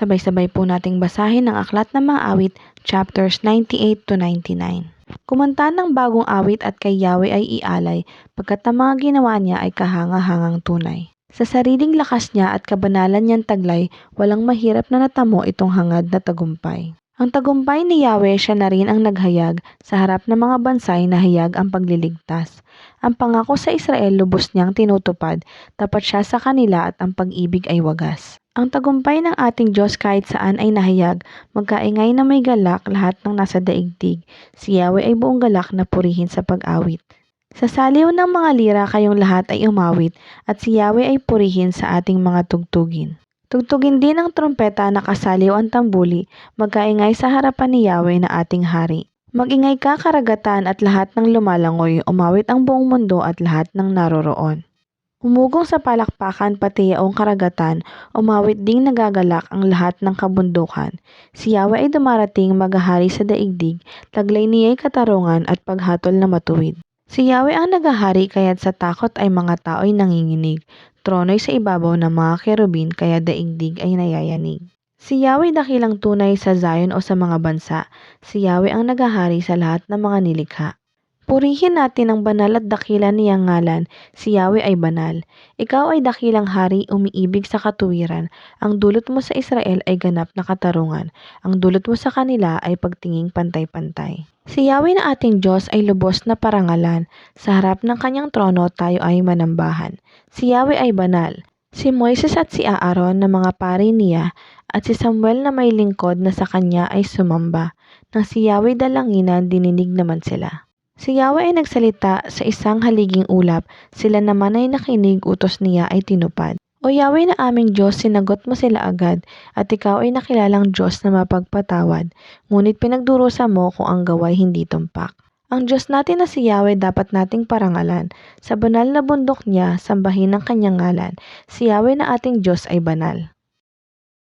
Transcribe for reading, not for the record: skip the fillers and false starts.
Sabay-sabay po nating basahin ang Aklat ng Mga Awit, chapters 98 to 99. Kumanta ng bagong awit at kay Yahweh ay ialay, pagkat ang mga ginawa niya ay kahanga-hangang tunay. Sa sariling lakas niya at kabanalan niyang taglay, walang mahirap na natamo itong hangad na tagumpay. Ang tagumpay ni Yahweh, siya na rin ang naghayag, sa harap ng mga bansay nahayag ang pagliligtas. Ang pangako sa Israel lubos niyang tinutupad, tapat siya sa kanila at ang pag-ibig ay wagas. Ang tagumpay ng ating Diyos kahit saan ay nahayag, magkaingay na may galak lahat ng nasa daigdig. Si Yahweh ay buong galak na purihin sa pag-awit. Sa saliw ng mga lira kayong lahat ay umawit, at si Yahweh ay purihin sa ating mga tugtugin. Tugtugin din ang trompeta na kasaliw ang tambuli, magkaingay sa harapan ni Yahweh na ating hari. Magingay ka karagatan at lahat ng lumalangoy, umawit ang buong mundo at lahat ng naroroon. Humugong sa palakpakan pati yaong karagatan, umawit ding nagagalak ang lahat ng kabundukan. Si Yahweh ay dumarating maghahari sa daigdig, taglay niya'y katarungan at paghatol na matuwid. Si Yahweh ang nagahari kaya't sa takot ay mga tao'y nanginginig. Trono'y sa ibabaw ng mga kerubin kaya daigdig ay nayayanig. Si Yahweh dakilang tunay sa Zion o sa mga bansa. Si Yahweh ang nagahari sa lahat ng mga nilikha. Purihin natin ang banal at dakilan niyang ngalan, si Yahweh ay banal. Ikaw ay dakilang hari, umiibig sa katuwiran. Ang dulot mo sa Israel ay ganap na katarungan. Ang dulot mo sa kanila ay pagtinging pantay-pantay. Si Yahweh na ating Diyos ay lubos na parangalan. Sa harap ng kanyang trono tayo ay manambahan. Si Yahweh ay banal. Si Moises at si Aaron na mga pari niya, at si Samuel na may lingkod na sa kanya ay sumamba. Nang si Yahweh dalanginan, dininig naman sila. Si Yahweh ay nagsalita sa isang haliging ulap, sila naman ay nakinig, utos niya ay tinupad. O Yahweh na aming Diyos, sinagot mo sila agad, at ikaw ay nakilalang Diyos na mapagpatawad, ngunit pinagdurusa mo kung ang gaway hindi tumpak. Ang Diyos natin na si Yahweh dapat nating parangalan, sa banal na bundok niya, sambahin ang kanyang ngalan, si Yahweh na ating Diyos ay banal.